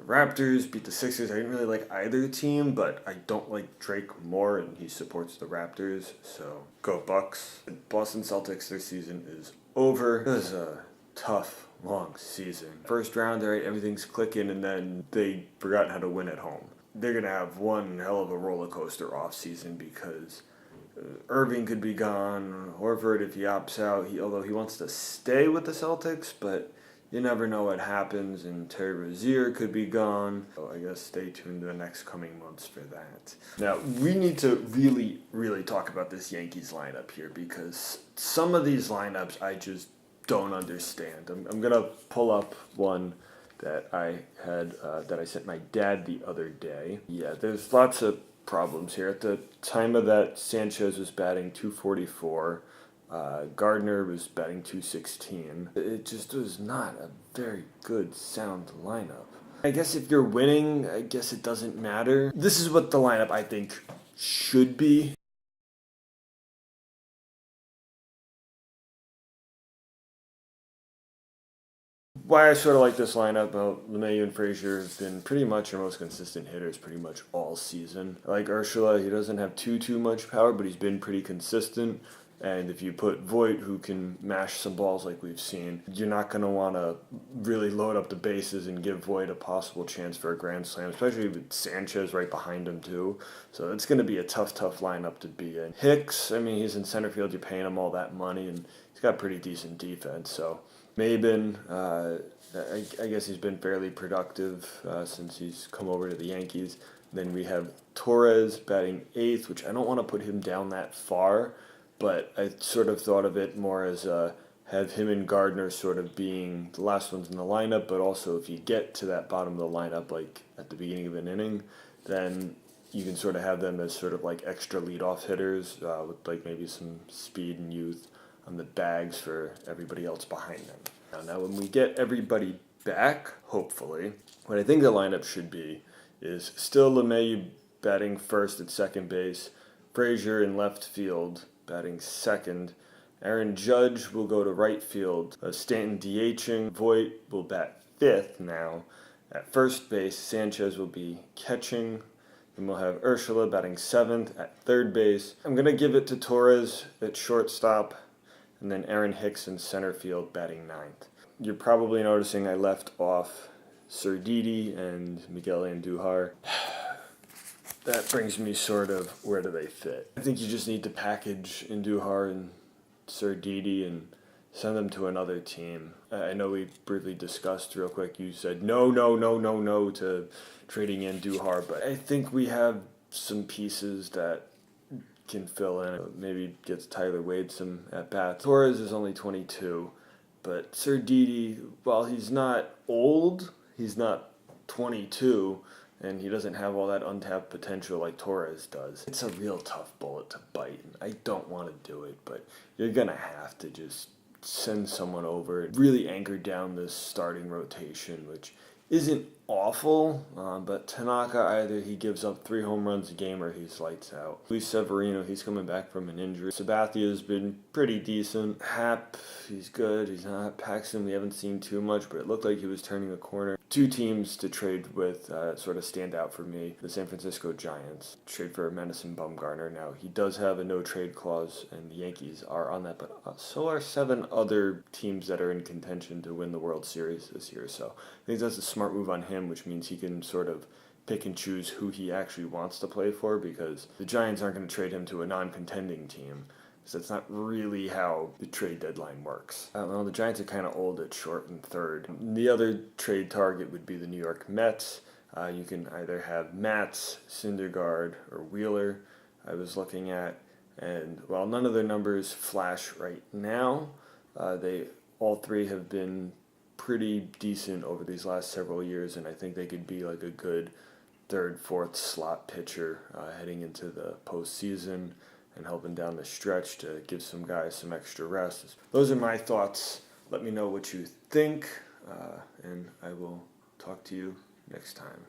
Raptors beat the Sixers. I didn't really like either team, but I don't like Drake more, and he supports the Raptors, so go Bucks. Boston Celtics, their season is over. It was a tough, long season. First round, all right, everything's clicking, and then they forgot how to win at home. They're going to have one hell of a roller coaster offseason because Irving could be gone. Horford, if he opts out, although he wants to stay with the Celtics, but you never know what happens, and Terry Rozier could be gone. So I guess stay tuned to the next coming months for that. Now, we need to really, really talk about this Yankees lineup here because some of these lineups I just don't understand. I'm going to pull up one that I had, that I sent my dad the other day. Yeah, there's lots of problems here. At the time of that, Sanchez was batting .244. Gardner was batting .216. It just was not a very good, sound lineup. I guess if you're winning, I guess it doesn't matter. This is what the lineup I think should be. Why I sort of like this lineup, well, LeMahieu and Frazier have been pretty much our most consistent hitters pretty much all season. I like Urshela, he doesn't have too much power, but he's been pretty consistent. And if you put Voit, who can mash some balls like we've seen, you're not going to want to really load up the bases and give Voit a possible chance for a grand slam, especially with Sanchez right behind him too. So it's going to be a tough lineup to be in. Hicks, I mean, he's in center field, you're paying him all that money, and he's got pretty decent defense. So Maben, I guess he's been fairly productive since he's come over to the Yankees. Then we have Torres batting 8th, which I don't want to put him down that far, but I sort of thought of it more as have him and Gardner sort of being the last ones in the lineup, but also if you get to that bottom of the lineup, like at the beginning of an inning, then you can sort of have them as sort of like extra leadoff hitters with like maybe some speed and youth on the bags for everybody else behind them. Now when we get everybody back, hopefully, what I think the lineup should be is still LeMahieu batting first at second base, Frazier in left field batting second, Aaron Judge will go to right field, Stanton DHing, Voit will bat 5th now. At first base, Sanchez will be catching, and we'll have Urshela batting 7th at third base. I'm going to give it to Torres at shortstop, and then Aaron Hicks in center field batting 9th. You're probably noticing I left off Serdidi and Miguel Andujar. That brings me sort of, where do they fit? I think you just need to package Andujar and Serdidi and send them to another team. I know we briefly discussed real quick, you said no to trading Andujar, but I think we have some pieces that can fill in. Maybe gets Tyler Wade some at-bats. Torres is only 22, but Serdidi, while he's not old, he's not 22, and he doesn't have all that untapped potential like Torres does. It's a real tough bullet to bite, and I don't want to do it, but you're going to have to just send someone over and really anchor down this starting rotation, which isn't awful, but Tanaka, either he gives up 3 home runs a game or he's lights out. Luis Severino, he's coming back from an injury. Sabathia's been pretty decent. Happ, he's good. He's not. Paxton, we haven't seen too much, but it looked like he was turning a corner. 2 teams to trade with sort of stand out for me. The San Francisco Giants trade for Madison Bumgarner. Now, he does have a no-trade clause, and the Yankees are on that, but so are 7 other teams that are in contention to win the World Series this year. So I think that's a smart move on him, which means he can sort of pick and choose who he actually wants to play for, because the Giants aren't going to trade him to a non-contending team. So that's not really how the trade deadline works. Well, the Giants are kind of old at short and third. The other trade target would be the New York Mets. You can either have Matz, Syndergaard, or Wheeler, I was looking at. And while none of their numbers flash right now, they all 3 have been pretty decent over these last several years, and I think they could be like a good 3rd, 4th slot pitcher heading into the postseason and helping down the stretch to give some guys some extra rest. Those are my thoughts. Let me know what you think, and I will talk to you next time.